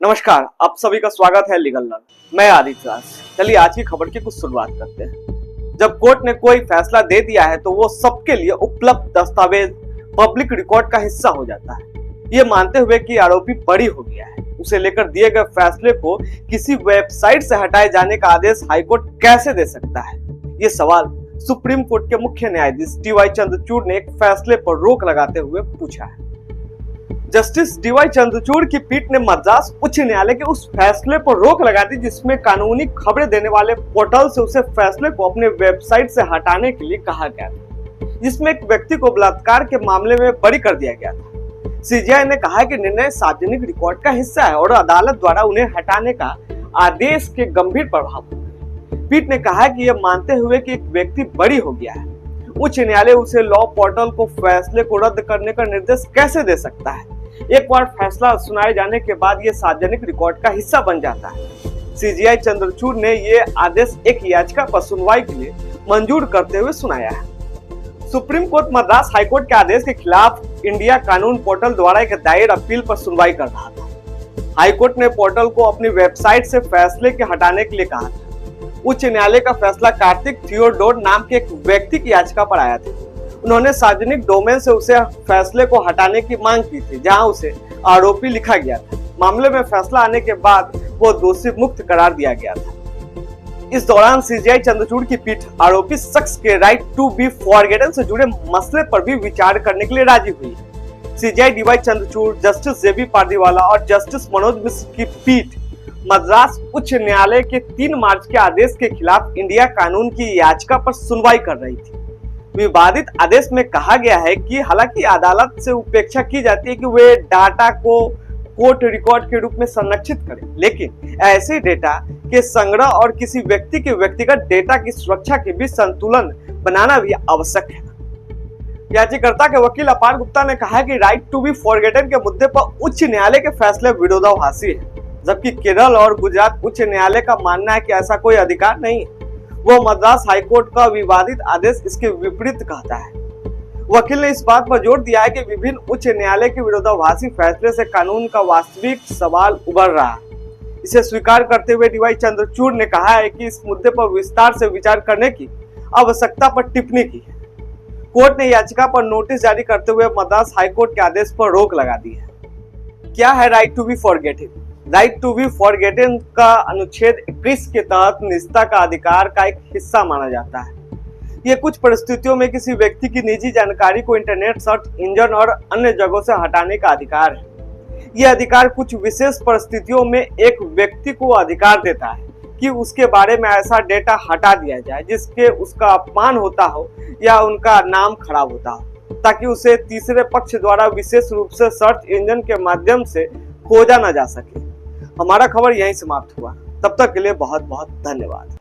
नमस्कार, आप सभी का स्वागत है लीगल लर्न। मैं आदित्य राज। चलिए आज की खबर की कुछ शुरुआत करते हैं। जब कोर्ट ने कोई फैसला दे दिया है तो वो सबके लिए उपलब्ध दस्तावेज पब्लिक रिकॉर्ड का हिस्सा हो जाता है। ये मानते हुए कि आरोपी बरी हो गया है, उसे लेकर दिए गए फैसले को किसी वेबसाइट से हटाए जाने का आदेश हाईकोर्ट कैसे दे सकता है? ये सवाल सुप्रीम कोर्ट के मुख्य न्यायाधीश डी.वाई. चंद्रचूड़ ने एक फैसले पर रोक लगाते हुए पूछा है। Justice D.Y.. चंद्रचूड़ की पीठ ने मद्रास उच्च न्यायालय के उस फैसले पर रोक लगा दी जिसमें कानूनी खबरें देने वाले पोर्टल से उसे फैसले को अपने वेबसाइट से हटाने के लिए कहा गया था, जिसमें एक व्यक्ति को बलात्कार के मामले में बरी कर दिया गया था। सीजीआई ने कहा कि निर्णय सार्वजनिक रिकॉर्ड का हिस्सा है और अदालत द्वारा उन्हें हटाने का आदेश के गंभीर प्रभाव होंगे। पीठ ने कहा कि यह मानते हुए कि एक व्यक्ति बरी हो गया है, उच्च न्यायालय उसे लॉ पोर्टल को फैसले को रद्द करने का निर्देश कैसे दे सकता है? एक बार फैसला सुनाए जाने के बाद यह सार्वजनिक रिकॉर्ड का हिस्सा बन जाता है। सीजीआई चंद्रचूड़ ने ये आदेश एक याचिका पर सुनवाई के लिए मंजूर करते हुए सुनाया है। सुप्रीम कोर्ट मद्रास हाईकोर्ट के आदेश के खिलाफ इंडिया कानून पोर्टल द्वारा एक दायर अपील पर सुनवाई कर रहा था। हाईकोर्ट ने पोर्टल को अपनी वेबसाइट से फैसले के हटाने के लिए कहा था। उच्च न्यायालय का फैसला कार्तिक थियोडोर नाम के एक व्यक्ति की याचिका पर आया था। उन्होंने सार्वजनिक डोमेन से उसे फैसले को हटाने की मांग की थी, जहां उसे आरोपी लिखा गया था। मामले में फैसला आने के बाद वो दोषी मुक्त करार दिया गया था। इस दौरान सीजीआई चंद्रचूड़ की पीठ आरोपी शख्स के राइट टू बी फॉरगेटन से जुड़े मसले पर भी विचार करने के लिए राजी हुई। CGI D.Y.. Chandrachud, justice JB. Pardiwala और जस्टिस मनोज मिश्र की पीठ मद्रास उच्च न्यायालय के 3 मार्च के आदेश के खिलाफ इंडिया कानून की याचिका पर सुनवाई कर रही थी। विवादित आदेश में कहा गया है कि हालांकि अदालत से उपेक्षा की जाती है कि वे डाटा को कोर्ट रिकॉर्ड के रूप में संरक्षित करें, लेकिन ऐसे डेटा के संग्रह और किसी व्यक्ति के व्यक्तिगत डेटा की सुरक्षा के बीच संतुलन बनाना भी आवश्यक है। याचिकाकर्ता के वकील अपार गुप्ता ने कहा कि राइट टू बी फॉरगेटन के मुद्दे पर उच्च न्यायालय के फैसले विरोधाभासी है, जबकि केरल और गुजरात उच्च न्यायालय का मानना है कि ऐसा कोई अधिकार नहीं है। वो मद्रास हाईकोर्ट का विवादित आदेश इसके विपरीत कहता है। वकील ने इस बात पर जोर दिया है कि विभिन्न उच्च न्यायालय के विरोधाभासी फैसले से कानून का वास्तविक सवाल उभर रहा है। इसे स्वीकार करते हुए डी.वाई. चंद्रचूड़ ने कहा है कि इस मुद्दे पर विस्तार से विचार करने की आवश्यकता पर टिप्पणी की है। कोर्ट ने याचिका पर नोटिस जारी करते हुए मद्रास हाईकोर्ट के आदेश पर रोक लगा दी है। क्या है right to be forgotten? Right to be forgotten का अनुच्छेद 21 के तहत निजता का अधिकार का एक हिस्सा माना जाता है। ये कुछ परिस्थितियों में किसी व्यक्ति की निजी जानकारी को इंटरनेट सर्च इंजन और अन्य जगहों से हटाने का अधिकार है। यह अधिकार कुछ विशेष परिस्थितियों में एक व्यक्ति को अधिकार देता है कि उसके बारे में ऐसा डेटा हटा दिया जाए जिसके उसका अपमान होता हो या उनका नाम खराब होता हो, ताकि उसे तीसरे पक्ष द्वारा विशेष रूप से सर्च इंजन के माध्यम से खोजा न जा सके। हमारा खबर यहीं समाप्त हुआ। तब तक के लिए बहुत बहुत धन्यवाद।